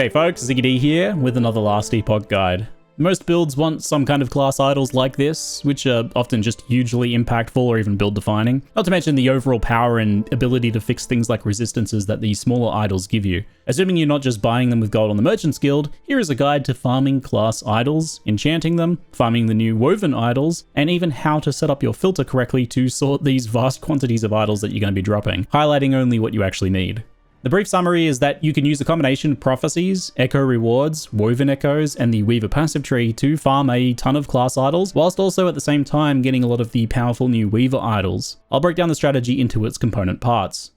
G'day folks, ZiggyD here with another last Epoch guide. Most builds want some kind of class idols like this, which are often just hugely impactful or even build defining. Not to mention the overall power and ability to fix things like resistances that these smaller idols give you. Assuming you're not just buying them with gold on the Merchant's Guild, here is a guide to farming class idols, enchanting them, farming the new woven idols, and even how to set up your filter correctly to sort these vast quantities of idols that you're going to be dropping, highlighting only what you actually need. The brief summary is that you can use a combination of Prophecies, Echo rewards, Woven Echoes, and the Weaver passive tree to farm a ton of class idols, whilst also at the same time getting a lot of the powerful new Weaver idols. I'll break down the strategy into its component parts.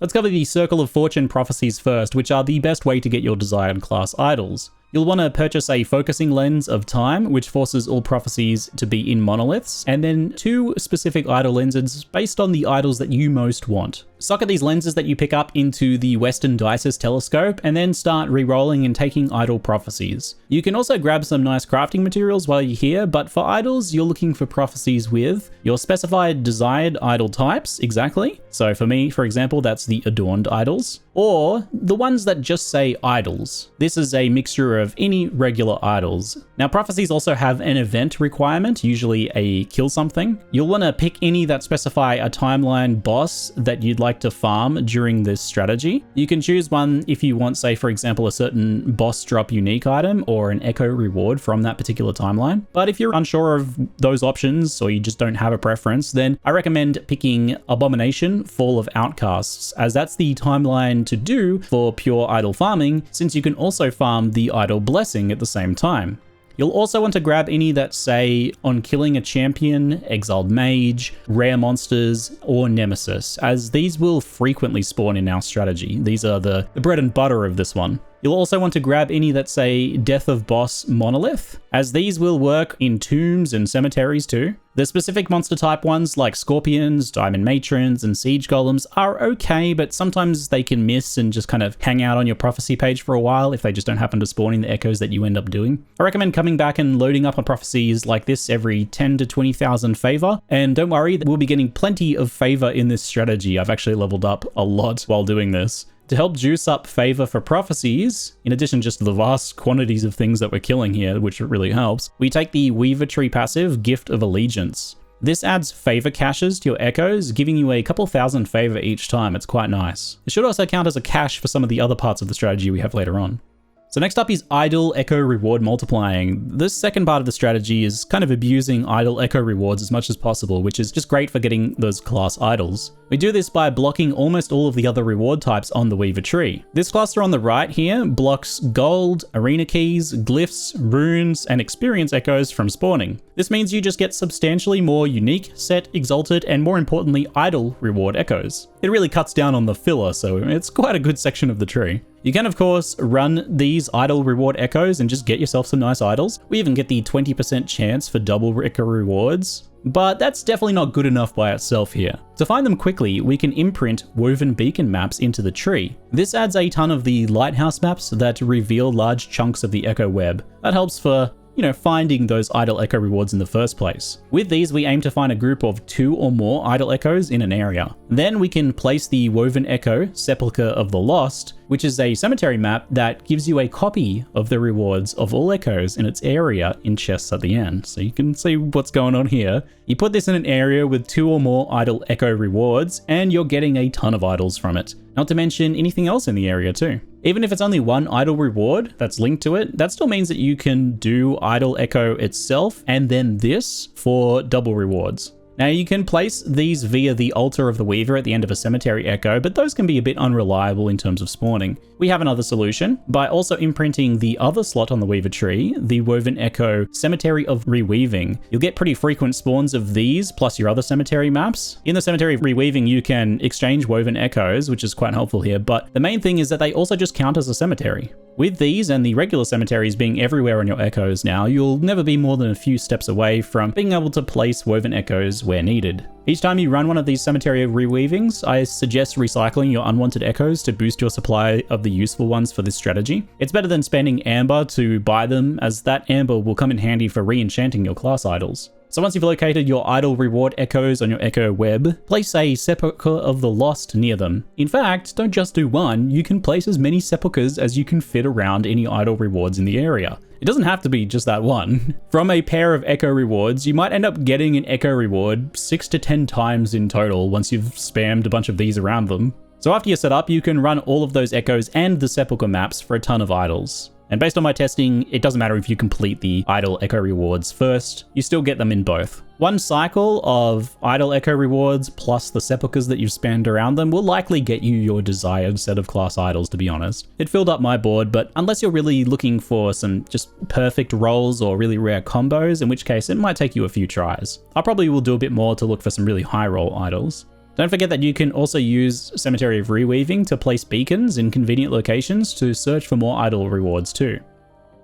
Let's cover the Circle of Fortune Prophecies first, which are the best way to get your desired class idols. You'll want to purchase a focusing lens of time, which forces all prophecies to be in monoliths, and then 2 specific idol lenses based on the idols that you most want. Socket these lenses that you pick up into the Western Dices telescope, and then start re-rolling and taking idol prophecies. You can also grab some nice crafting materials while you're here, but for idols, you're looking for prophecies with your specified desired idol types, exactly. So for me, for example, that's the adorned idols, or the ones that just say idols. This is a mixture of any regular idols. Now, prophecies also have an event requirement, usually a kill something. You'll want to pick any that specify a timeline boss that you'd like to farm during this strategy. You can choose one if you want, say, for example, a certain boss drop unique item or an echo reward from that particular timeline. But if you're unsure of those options or you just don't have a preference, then I recommend picking Abomination, Fall of Outcasts, as that's the timeline to do for pure idol farming, since you can also farm the idol blessing at the same time. You'll also want to grab any that say on killing a champion, exiled mage, rare monsters, or nemesis, as these will frequently spawn in our strategy. These are the bread and butter of this one. You'll also want to grab any that say Death of Boss Monolith, as these will work in tombs and cemeteries too. The specific monster type ones like Scorpions, Diamond Matrons, and Siege Golems are okay, but sometimes they can miss and just kind of hang out on your prophecy page for a while if they just don't happen to spawn in the echoes that you end up doing. I recommend coming back and loading up on prophecies like this every 10 to 20,000 favor, and don't worry, we'll be getting plenty of favor in this strategy. I've actually leveled up a lot while doing this. To help juice up favor for prophecies, in addition just to the vast quantities of things that we're killing here, which really helps, we take the Weaver Tree passive, Gift of Allegiance. This adds favor caches to your echoes, giving you a couple thousand favor each time. It's quite nice. It should also count as a cache for some of the other parts of the strategy we have later on. So next up is Idol Echo Reward Multiplying. This second part of the strategy is kind of abusing Idol Echo rewards as much as possible, which is just great for getting those class idols. We do this by blocking almost all of the other reward types on the Weaver tree. This cluster on the right here blocks gold, arena keys, glyphs, runes, and experience echoes from spawning. This means you just get substantially more unique, set, exalted, and more importantly, idol reward echoes. It really cuts down on the filler, so it's quite a good section of the tree. You can, of course, run these idol reward echoes and just get yourself some nice idols. We even get the 20% chance for double echo rewards, but that's definitely not good enough by itself here. To find them quickly, we can imprint woven beacon maps into the tree. This adds a ton of the lighthouse maps that reveal large chunks of the echo web. That helps for finding those idol echo rewards in the first place. With these, we aim to find a group of 2 or more idol echoes in an area. Then we can place the woven echo, Sepulture of the Lost, which is a cemetery map that gives you a copy of the rewards of all echoes in its area in chests at the end. So you can see what's going on here. You put this in an area with 2 or more idol echo rewards, and you're getting a ton of idols from it. Not to mention anything else in the area too. Even if it's only 1 idol reward that's linked to it, that still means that you can do idol echo itself and then this for double rewards. Now you can place these via the altar of the Weaver at the end of a cemetery echo, but those can be a bit unreliable in terms of spawning. We have another solution. By also imprinting the other slot on the Weaver tree, the Woven Echo Cemetery of Reweaving, you'll get pretty frequent spawns of these plus your other cemetery maps. In the Cemetery of Reweaving, you can exchange Woven Echoes, which is quite helpful here, but the main thing is that they also just count as a cemetery. With these and the regular cemeteries being everywhere on your echoes now, you'll never be more than a few steps away from being able to place woven echoes where needed. Each time you run one of these Cemetery of Reweavings, I suggest recycling your unwanted echoes to boost your supply of the useful ones for this strategy. It's better than spending amber to buy them, as that amber will come in handy for re-enchanting your class idols. So once you've located your idol reward echoes on your echo web, place a Sepulture of the Lost near them. In fact, don't just do one, you can place as many sepulchres as you can fit around any idol rewards in the area. It doesn't have to be just that one. From a pair of echo rewards, you might end up getting an echo reward 6 to 10 times in total once you've spammed a bunch of these around them. So after you're set up, you can run all of those echoes and the sepulchre maps for a ton of idols. And based on my testing, it doesn't matter if you complete the idol echo rewards first, you still get them in both. One cycle of idol echo rewards plus the sepulchres that you've spammed around them will likely get you your desired set of class idols, to be honest. It filled up my board, but unless you're really looking for some just perfect rolls or really rare combos, in which case it might take you a few tries. I probably will do a bit more to look for some really high roll idols. Don't forget that you can also use Cemetery of Reweaving to place beacons in convenient locations to search for more idol rewards too.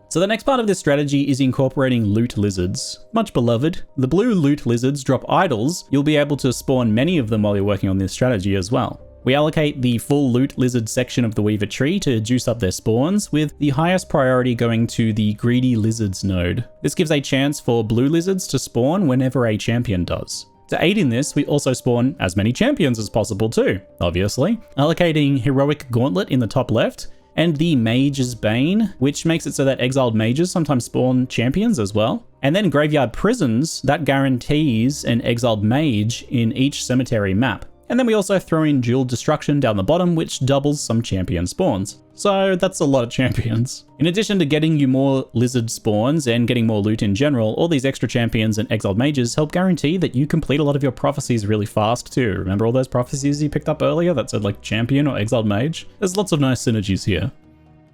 So the next part of this strategy is incorporating loot lizards. Much beloved, the blue loot lizards drop idols. You'll be able to spawn many of them while you're working on this strategy as well. We allocate the full loot lizard section of the Weaver tree to juice up their spawns, with the highest priority going to the greedy lizards node. This gives a chance for blue lizards to spawn whenever a champion does. To aid in this, we also spawn as many champions as possible too, obviously, allocating Heroic Gauntlet in the top left, and the Mage's Bane, which makes it so that exiled mages sometimes spawn champions as well. And then Graveyard Prisons, that guarantees an exiled mage in each cemetery map. And then we also throw in Dual Destruction down the bottom, which doubles some champion spawns. So that's a lot of champions. In addition to getting you more lizard spawns and getting more loot in general, all these extra champions and exiled mages help guarantee that you complete a lot of your prophecies really fast too. Remember all those prophecies you picked up earlier that said like champion or exiled mage? There's lots of nice synergies here.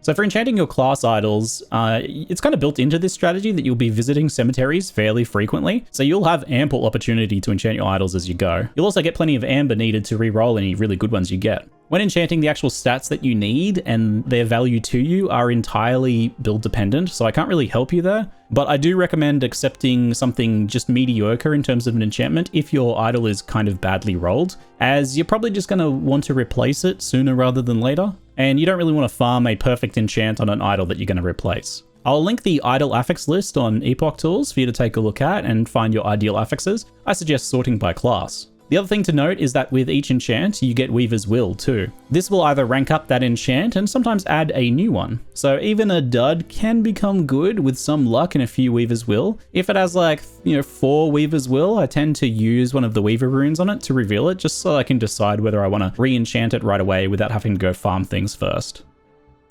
So for enchanting your class idols, it's kind of built into this strategy that you'll be visiting cemeteries fairly frequently, so you'll have ample opportunity to enchant your idols as you go. You'll also get plenty of amber needed to re-roll any really good ones you get. When enchanting, the actual stats that you need and their value to you are entirely build dependent, so I can't really help you there, but I do recommend accepting something just mediocre in terms of an enchantment if your idol is kind of badly rolled, as you're probably just going to want to replace it sooner rather than later. And you don't really want to farm a perfect enchant on an idol that you're going to replace. I'll link the idol affix list on Epoch tools for you to take a look at and find your ideal affixes. I suggest sorting by class. The other thing to note is that with each enchant, you get Weaver's Will too. This will either rank up that enchant and sometimes add a new one. So even a dud can become good with some luck and a few Weaver's Will. If it has like, 4 Weaver's Will, I tend to use one of the Weaver runes on it to reveal it, just so I can decide whether I want to re-enchant it right away without having to go farm things first.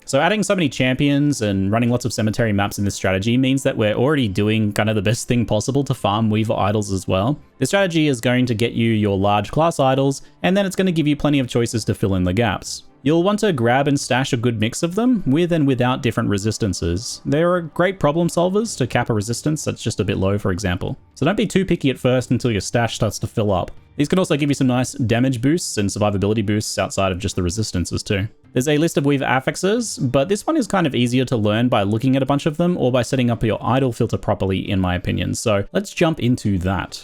So adding so many champions and running lots of cemetery maps in this strategy means that we're already doing kind of the best thing possible to farm Weaver idols as well. This strategy is going to get you your large class idols, and then it's going to give you plenty of choices to fill in the gaps. You'll want to grab and stash a good mix of them, with and without different resistances. They are great problem solvers to cap a resistance that's just a bit low, for example. So don't be too picky at first until your stash starts to fill up. These can also give you some nice damage boosts and survivability boosts outside of just the resistances too. There's a list of Weaver affixes, but this one is kind of easier to learn by looking at a bunch of them or by setting up your idol filter properly, in my opinion. So let's jump into that.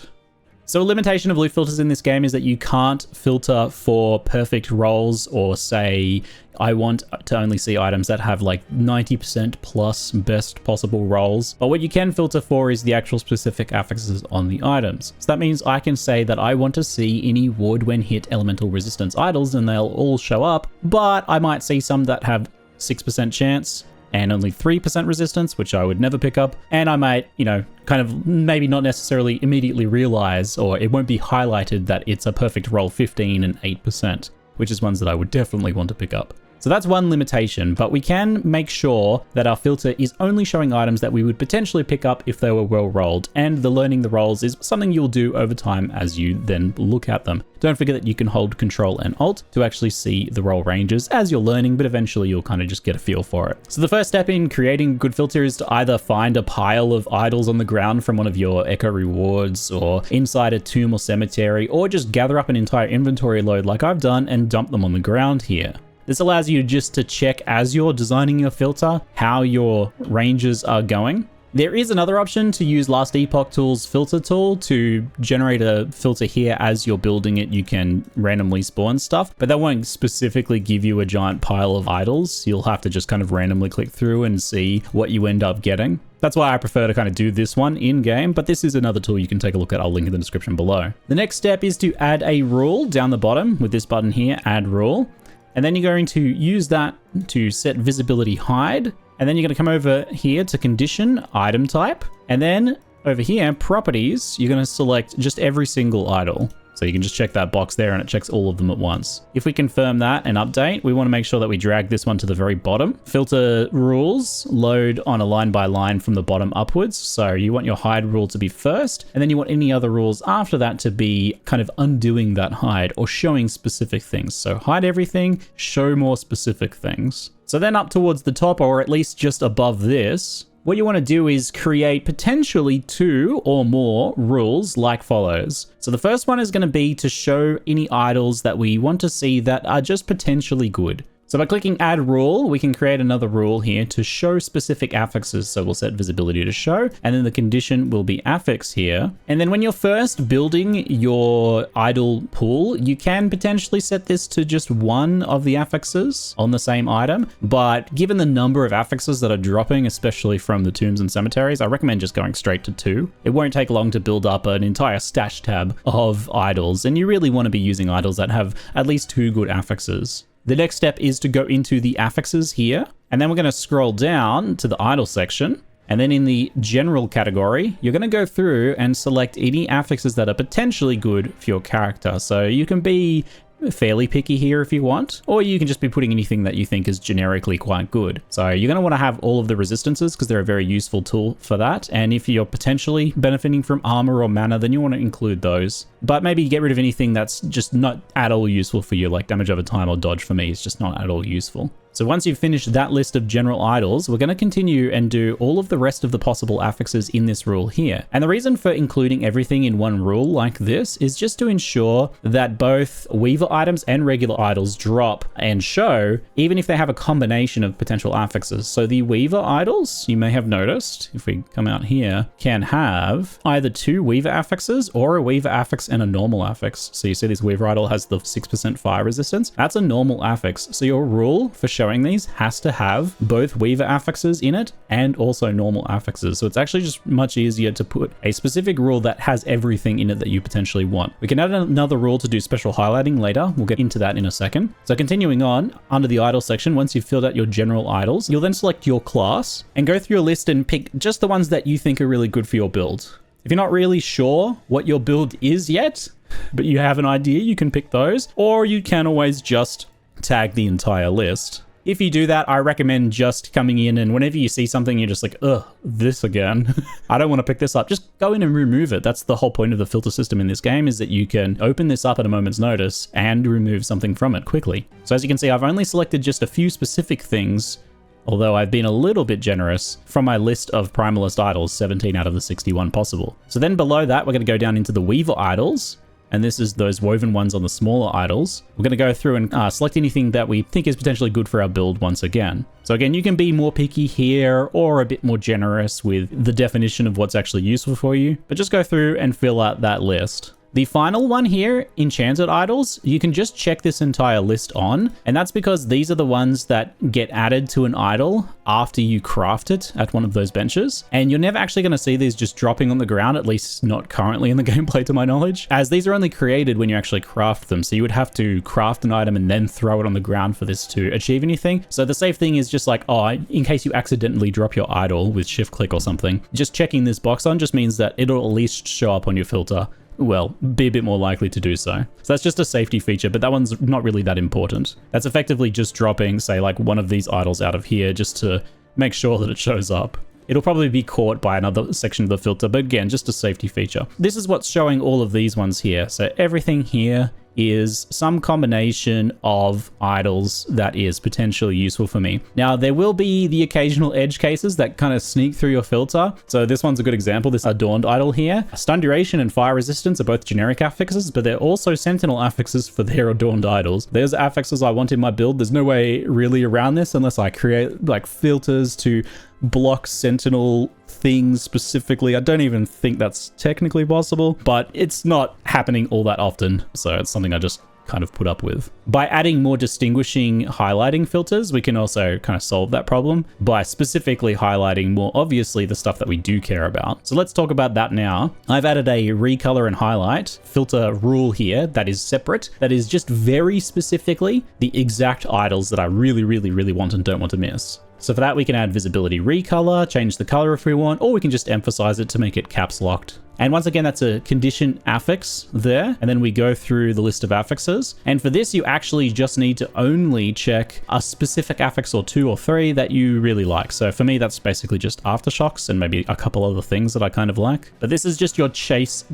So a limitation of loot filters in this game is that you can't filter for perfect rolls or say, I want to only see items that have like 90% plus best possible rolls. But what you can filter for is the actual specific affixes on the items. So that means I can say that I want to see any wood when hit elemental resistance idols and they'll all show up, but I might see some that have 6% chance and only 3% resistance, which I would never pick up. And I might, kind of maybe not necessarily immediately realize, or it won't be highlighted that it's a perfect roll 15 and 8%, which is ones that I would definitely want to pick up. So that's one limitation, but we can make sure that our filter is only showing items that we would potentially pick up if they were well rolled, and the learning the rolls is something you'll do over time as you then look at them. Don't forget that you can hold Control and Alt to actually see the roll ranges as you're learning, but eventually you'll kind of just get a feel for it. So the first step in creating a good filter is to either find a pile of idols on the ground from one of your echo rewards or inside a tomb or cemetery, or just gather up an entire inventory load like I've done and dump them on the ground here. This allows you just to check as you're designing your filter how your ranges are going. There is another option to use Last Epoch Tool's filter tool to generate a filter here as you're building it. You can randomly spawn stuff, but that won't specifically give you a giant pile of idols. You'll have to just kind of randomly click through and see what you end up getting. That's why I prefer to kind of do this one in game, but this is another tool you can take a look at. I'll link in the description below. The next step is to add a rule down the bottom with this button here, add rule. And then you're going to use that to set visibility hide. And then you're going to come over here to condition item type. And then over here, properties, you're going to select just every single idol. So you can just check that box there and it checks all of them at once. If we confirm that and update, we want to make sure that we drag this one to the very bottom. Filter rules load on a line by line from the bottom upwards. So you want your hide rule to be first, and then you want any other rules after that to be kind of undoing that hide or showing specific things. So hide everything, show more specific things. So then up towards the top, or at least just above this, what you want to do is create potentially 2 or more rules like follows. So the first one is going to be to show any idols that we want to see that are just potentially good. So by clicking add rule, we can create another rule here to show specific affixes. So we'll set visibility to show, and then the condition will be affix here. And then when you're first building your idol pool, you can potentially set this to just one of the affixes on the same item. But given the number of affixes that are dropping, especially from the tombs and cemeteries, I recommend just going straight to 2. It won't take long to build up an entire stash tab of idols. And you really want to be using idols that have at least 2 good affixes. The next step is to go into the affixes here, and then we're going to scroll down to the idol section. And then in the general category, you're going to go through and select any affixes that are potentially good for your character. So you can be fairly picky here if you want, or you can just be putting anything that you think is generically quite good. So you're going to want to have all of the resistances because they're a very useful tool for that. And if you're potentially benefiting from armor or mana, then you want to include those. But maybe get rid of anything that's just not at all useful for you, like damage over time or dodge for me is just not at all useful. So once you've finished that list of general idols, we're going to continue and do all of the rest of the possible affixes in this rule here. And the reason for including everything in one rule like this is just to ensure that both Weaver items and regular idols drop and show, even if they have a combination of potential affixes. So the Weaver idols, you may have noticed, if we come out here, can have either 2 Weaver affixes or a Weaver affix and a normal affix. So you see this Weaver idol has the 6% fire resistance. That's a normal affix. So your rule for showing these has to have both Weaver affixes in it and also normal affixes. So it's actually just much easier to put a specific rule that has everything in it that you potentially want. We can add another rule to do special highlighting later. We'll get into that in a second. So continuing on, under the idol section, once you've filled out your general idols, you'll then select your class and go through your list and pick just the ones that you think are really good for your build. If you're not really sure what your build is yet, but you have an idea, you can pick those, or you can always just tag the entire list. If you do that, I recommend just coming in and whenever you see something, you're just like, ugh, this again. I don't want to pick this up. Just go in and remove it. That's the whole point of the filter system in this game, is that you can open this up at a moment's notice and remove something from it quickly. So as you can see, I've only selected just a few specific things, although I've been a little bit generous from my list of Primalist idols, 17 out of the 61 possible. So then below that, we're going to go down into the Weaver idols. And this is those woven ones on the smaller idols. We're going to go through and select anything that we think is potentially good for our build once again. So again, you can be more picky here or a bit more generous with the definition of what's actually useful for you, but just go through and fill out that list. The final one here, enchanted idols, you can just check this entire list on, and that's because these are the ones that get added to an idol after you craft it at one of those benches. And you're never actually going to see these just dropping on the ground, at least not currently in the gameplay to my knowledge, as these are only created when you actually craft them. So you would have to craft an item and then throw it on the ground for this to achieve anything. So the safe thing is just like, oh, in case you accidentally drop your idol with shift click or something, just checking this box on just means that it'll at least show up on your filter. Well, be a bit more likely to do so. So that's just a safety feature, but that one's not really that important. That's effectively just dropping, say, like one of these idols out of here just to make sure that it shows up. It'll probably be caught by another section of the filter, but again, just a safety feature. This is what's showing all of these ones here. So everything here is some combination of idols that is potentially useful for me. Now, there will be the occasional edge cases that kind of sneak through your filter. So this one's a good example, this adorned idol here. Stun duration and fire resistance are both generic affixes, but they're also sentinel affixes for their adorned idols. There's affixes I want in my build. There's no way really around this unless I create like filters to block sentinel things specifically. I don't even think that's technically possible, but it's not happening all that often. So it's something I just kind of put up with. By adding more distinguishing highlighting filters, we can also kind of solve that problem by specifically highlighting more obviously the stuff that we do care about. So let's talk about that now. I've added a recolor and highlight filter rule here that is separate, that is just very specifically the exact idols that I really, really, really want and don't want to miss. So for that, we can add visibility recolor, change the color if we want, or we can just emphasize it to make it caps locked. And once again, that's a condition affix there. And then we go through the list of affixes. And for this, you actually just need to only check a specific affix or 2 or 3 that you really like. So for me, that's basically just aftershocks and maybe a couple other things that I kind of like. But this is just your chase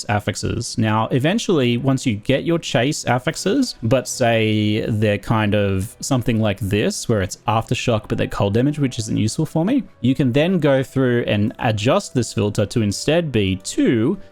affixes. Now, eventually, once you get your chase affixes, but say they're kind of something like this, where it's aftershock, but they're cold damage, which isn't useful for me, you can then go through and adjust this filter to instead be 2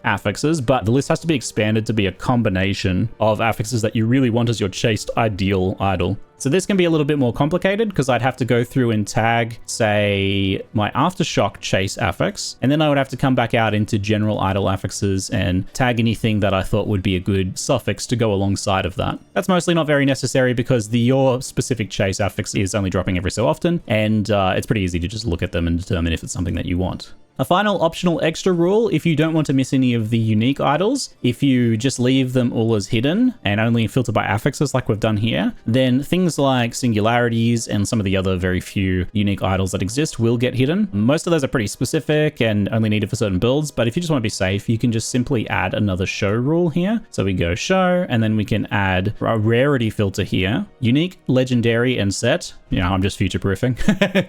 affixes, but the list has to be expanded to be a combination of affixes that you really want as your chased ideal idol. So this can be a little bit more complicated because I'd have to go through and tag, say, my aftershock chase affix, and then I would have to come back out into general idol affixes and tag anything that I thought would be a good suffix to go alongside of that. That's mostly not very necessary because your specific chase affix is only dropping every so often, and it's pretty easy to just look at them and determine if it's something that you want. A final optional extra rule, if you don't want to miss any of the unique idols, if you just leave them all as hidden and only filter by affixes like we've done here, then things like singularities and some of the other very few unique idols that exist will get hidden. Most of those are pretty specific and only needed for certain builds, but if you just want to be safe, you can just simply add another show rule here. So we go show, and then we can add a rarity filter here, unique, legendary, and set. You know, I'm just future-proofing.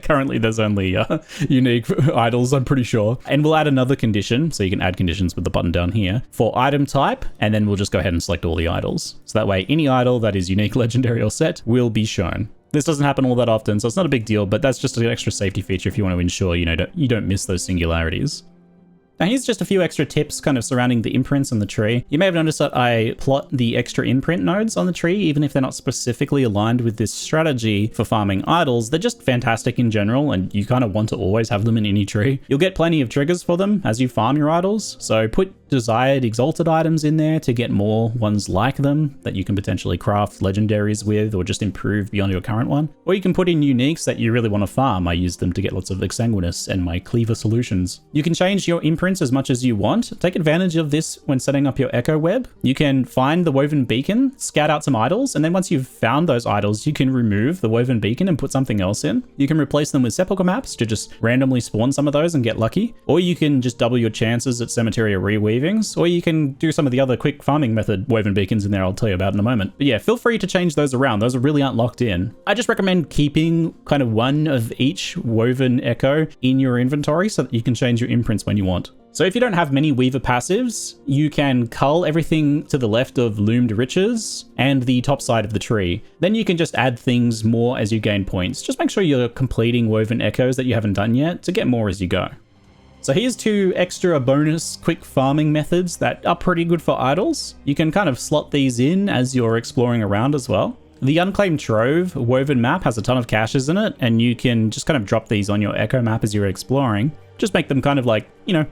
Currently, there's only unique idols, I'm pretty sure. And we'll add another condition, so you can add conditions with the button down here, for item type, and then we'll just go ahead and select all the idols. So that way, any idol that is unique, legendary, or set will be shown. This doesn't happen all that often, so it's not a big deal, but that's just an extra safety feature if you want to ensure you don't miss those singularities. Now here's just a few extra tips kind of surrounding the imprints on the tree. You may have noticed that I plot the extra imprint nodes on the tree, even if they're not specifically aligned with this strategy for farming idols. They're just fantastic in general, and you kind of want to always have them in any tree. You'll get plenty of triggers for them as you farm your idols, so put desired exalted items in there to get more ones like them that you can potentially craft legendaries with or just improve beyond your current one. Or you can put in uniques that you really want to farm. I use them to get lots of exsanguinous and my cleaver solutions. You can change your imprints as much as you want. Take advantage of this when setting up your echo web. You can find the woven beacon, scout out some idols, and then once you've found those idols, you can remove the woven beacon and put something else in. You can replace them with sepulcher maps to just randomly spawn some of those and get lucky. Or you can just double your chances at cemetery or reweaving. Or you can do some of the other quick farming method woven beacons in there I'll tell you about in a moment. But yeah, feel free to change those around. Those really aren't locked in. I just recommend keeping kind of one of each woven echo in your inventory so that you can change your imprints when you want. So if you don't have many Weaver passives, you can cull everything to the left of Loomed Riches and the top side of the tree. Then you can just add things more as you gain points. Just make sure you're completing woven echoes that you haven't done yet to get more as you go. So here's 2 extra bonus quick farming methods that are pretty good for idols. You can kind of slot these in as you're exploring around as well. The Unclaimed Trove woven map has a ton of caches in it, and you can just kind of drop these on your echo map as you're exploring. Just make them kind of like,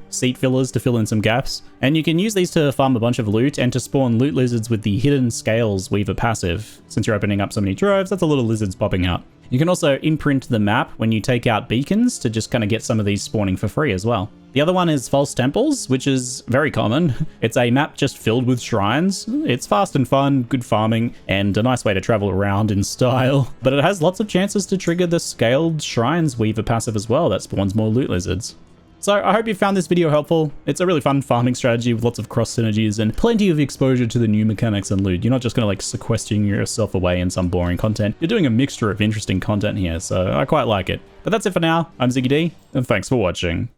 seat fillers to fill in some gaps. And you can use these to farm a bunch of loot and to spawn loot lizards with the Hidden Scales Weaver passive. Since you're opening up so many troves, that's a lot of lizards popping out. You can also imprint the map when you take out beacons to just kind of get some of these spawning for free as well. The other one is False Temples, which is very common. It's a map just filled with shrines. It's fast and fun, good farming, and a nice way to travel around in style. But it has lots of chances to trigger the Scaled Shrines Weaver passive as well that spawns more loot lizards. So I hope you found this video helpful. It's a really fun farming strategy with lots of cross synergies and plenty of exposure to the new mechanics and loot. You're not just going to sequestering yourself away in some boring content. You're doing a mixture of interesting content here, so I quite like it. But that's it for now. I'm ZiggyD, and thanks for watching.